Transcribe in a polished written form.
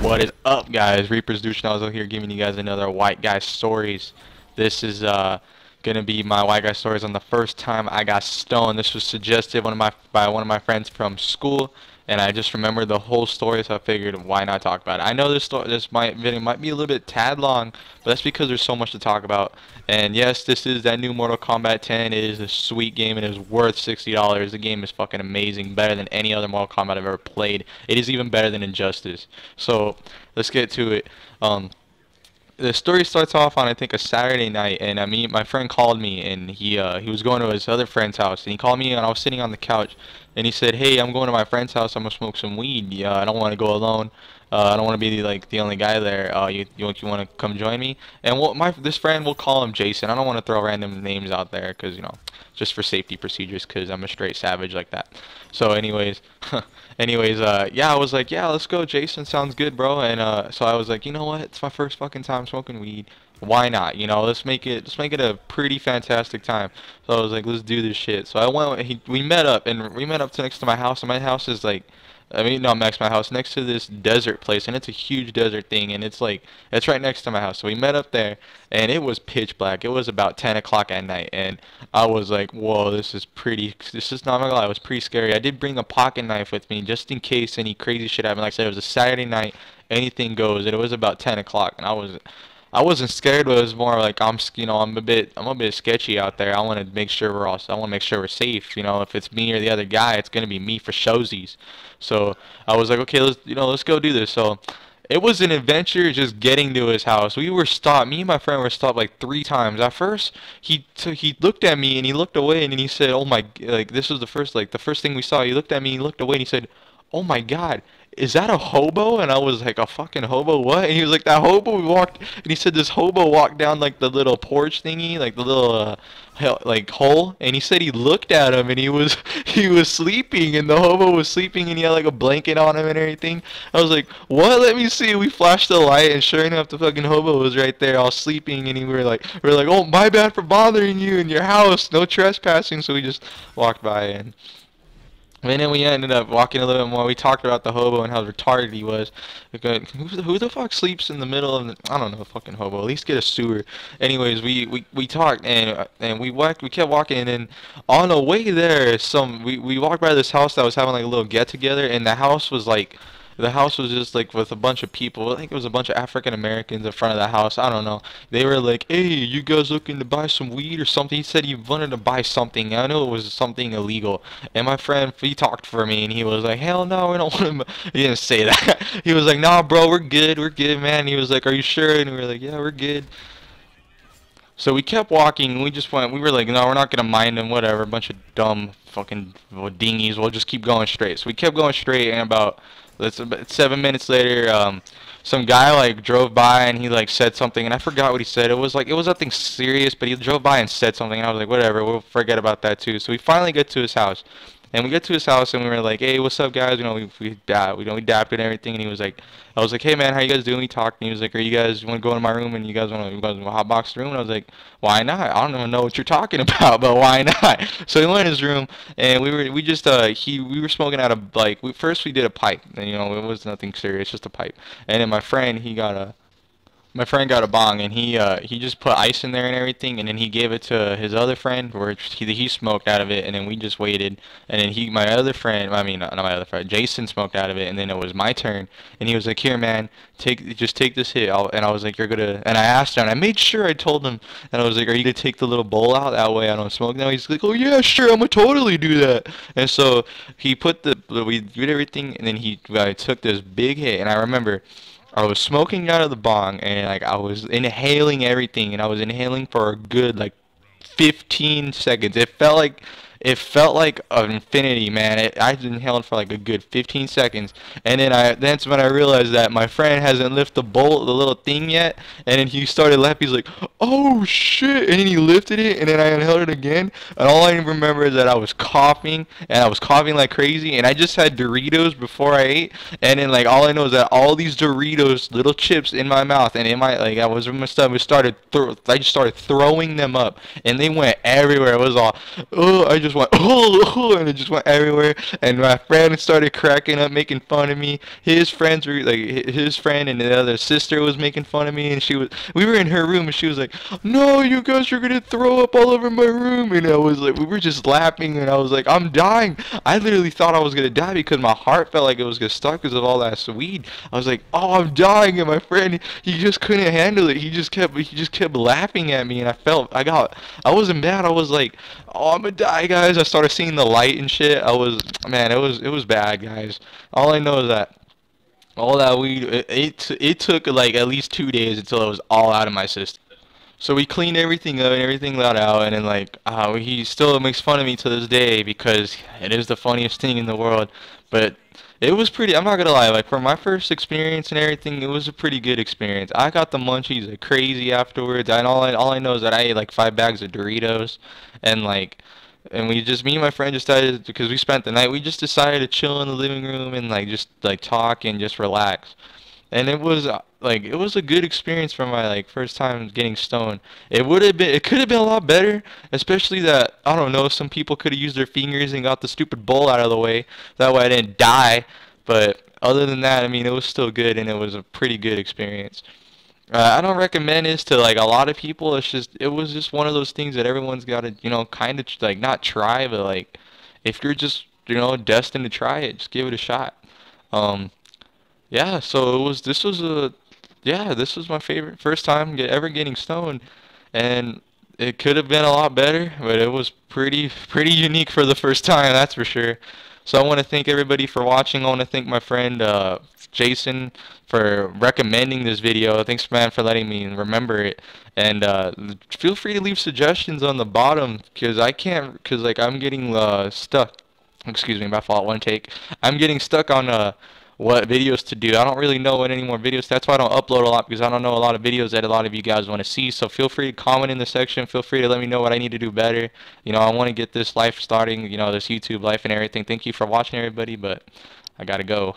What is up, guys? Reaper's Douche Nozzle here, giving you guys another White Guy Stories. This is gonna be my White Guy Stories on the first time I got stoned. This was suggested by one of my friends from school, and I just remembered the whole story, so I figured why not talk about it. I know this video might be a little bit tad long, but that's because there's so much to talk about. And yes, this is that new Mortal Kombat 10. It is a sweet game and it is worth $60. The game is fucking amazing, better than any other Mortal Kombat I've ever played. It is even better than Injustice. So let's get to it. The story starts off on, I think, a Saturday night, and my friend called me, and he was going to his other friend's house, and he called me, and I was sitting on the couch, and he said, "Hey, I'm going to my friend's house. I'm gonna smoke some weed. Yeah, I don't want to go alone. I don't want to be like the only guy there. You want to come join me?" And this friend, we'll call him Jason. I don't want to throw random names out there, cause just for safety procedures, cause I'm a straight savage like that. So, anyways. Yeah, I was like, yeah, let's go, Jason, sounds good, bro. And so I was like, you know what, it's my first fucking time smoking weed, why not, let's make it a pretty fantastic time. So I was like, let's do this shit. So I went, we met up to next to my house, and my house is like, no, next to my house, next to this desert place, and it's a huge desert thing, and it's right next to my house. So we met up there, and it was pitch black. It was about 10 o'clock at night, and I was like, whoa, this is not gonna lie, it was pretty scary. I did bring a pocket knife with me, just in case any crazy shit happened. Like I said, it was a Saturday night, anything goes, and it was about 10 o'clock, and I wasn't scared, but it was more like I'm a bit sketchy out there. I want to make sure we're safe. If it's me or the other guy, it's gonna be me for showsies. So I was like, okay, let's go do this. So it was an adventure just getting to his house. We were stopped. Me and my friend were stopped like 3 times. At first, he looked at me and he looked away and then he said, "Oh my!" Like this was the first thing we saw. He looked at me, he looked away, and he said, "Oh my God, is that a hobo?" And I was like, "A fucking hobo? What?" And he was like, "That hobo." And he said this hobo walked down like the little porch thingy, like the little hole. And he said he looked at him and he was sleeping, and the hobo was sleeping, and he had like a blanket on him and everything. I was like, "What? Let me see." We flashed the light, and sure enough, the fucking hobo was right there, all sleeping. And we were like, "Oh, my bad for bothering you in your house. No trespassing." So we just walked by and then we ended up walking a little bit more. We talked about the hobo and how retarded he was. Who the fuck sleeps in the middle of I don't know, a fucking hobo. At least get a sewer. Anyways, we talked and we kept walking, and on the way there, we walked by this house that was having like a little get together, and the house was just like with a bunch of people. I think it was a bunch of African Americans in front of the house. I don't know. They were like, "Hey, you guys looking to buy some weed or something?" He said he wanted to buy something. I know it was something illegal. And my friend, he talked for me, and he was like, "Hell no, we don't want to." He didn't say that. He was like, "Nah, bro, we're good, man." And he was like, "Are you sure?" And we were like, "Yeah, we're good." So we kept walking. We were like, "No, we're not gonna mind them. Whatever. A bunch of dumb fucking dingies. We'll just keep going straight." So we kept going straight, and about 7 minutes later, some guy like drove by and he like said something, and I forgot what he said. It was nothing serious, but he drove by and said something, and I was like, whatever, we'll forget about that too. So we finally get to his house. And we get to his house, and we were like, "Hey, what's up, guys?" We dapped and everything. And he was like, I was like, "Hey, man, how you guys doing?" We talked, and he was like, you want to go in my room, and you guys want to hotbox the room? And I was like, why not? I don't even know what you're talking about, but why not? So we went in his room, and we were smoking out of first we did a pipe, and it was nothing serious, just a pipe. And then my friend got a bong, and he just put ice in there and everything, and then he gave it to his other friend, where he smoked out of it, and then we just waited, and then my other friend, I mean, not my other friend, Jason smoked out of it, and then it was my turn, and he was like, "Here, man, just take this hit." And I was like, "You're gonna," and I asked him, and I made sure I told him, and I was like, "Are you gonna take the little bowl out? That way I don't smoke now." He's like, "Oh yeah, sure, I'm gonna totally do that." And so we did everything, and then I took this big hit, and I remember I was smoking out of the bong, and I was inhaling everything, and I was inhaling for a good 15 seconds. It felt like an infinity, man. I inhaled for like a good 15 seconds, and then that's when I realized that my friend hasn't lifted the little thing yet, and then he started laughing. He's like, "Oh shit!" And then he lifted it, and then I inhaled it again, and all I remember is that I was coughing, and I was coughing like crazy, and I just had Doritos before I ate, and then all I know is that all these Doritos, little chips in my mouth, and I was in my stomach, I just started throwing them up, and they went everywhere. It was all, oh, I just just went oh, and it just went everywhere. And my friend started cracking up, making fun of me. His friends were like, his friend and the other sister was making fun of me, and we were in her room, and she was like, "No, you guys are gonna throw up all over my room." And I was like, we were just laughing, and I was like, I'm dying. I literally thought I was gonna die because my heart felt like it was gonna stop because of all that weed. I was like, oh, I'm dying, and my friend, he just couldn't handle it. He just kept laughing at me, and I wasn't mad. I was like, oh, I'm gonna die, guys. I started seeing the light and shit. Man, it was bad, guys. All I know is that all that weed, it took like at least 2 days until it was all out of my system. So we cleaned everything up and everything got out, and then like he still makes fun of me to this day because it is the funniest thing in the world. But it was pretty. I'm not gonna lie. Like for my first experience and everything, it was a pretty good experience. I got the munchies like crazy afterwards, and all I know is that I ate like 5 bags of Doritos, and like. And me and my friend just decided, because we spent the night, we just decided to chill in the living room and like just like talk and just relax. And it was a good experience for my like first time getting stoned. It could have been a lot better, especially that I don't know, some people could have used their fingers and got the stupid bowl out of the way. That way I didn't die. But other than that, I mean, it was still good, and it was a pretty good experience. I don't recommend this to like a lot of people. It was just one of those things that everyone's got to, kind of like not try, but like if you're just, destined to try it, just give it a shot. Um, yeah, so this was my favorite first time ever getting stoned, and it could have been a lot better, but it was pretty unique for the first time, that's for sure. So I want to thank everybody for watching. I want to thank my friend Jason for recommending this video. Thanks, man, for letting me remember it. And feel free to leave suggestions on the bottom because like I'm getting stuck. Excuse me, my fault. One take. I'm getting stuck on what videos to do. I don't really know what any more videos. That's why I don't upload a lot, because I don't know a lot of videos that a lot of you guys want to see. So feel free to comment in the section. Feel free to let me know what I need to do better. I want to get this life starting, this YouTube life and everything. Thank you for watching, everybody, but I gotta go.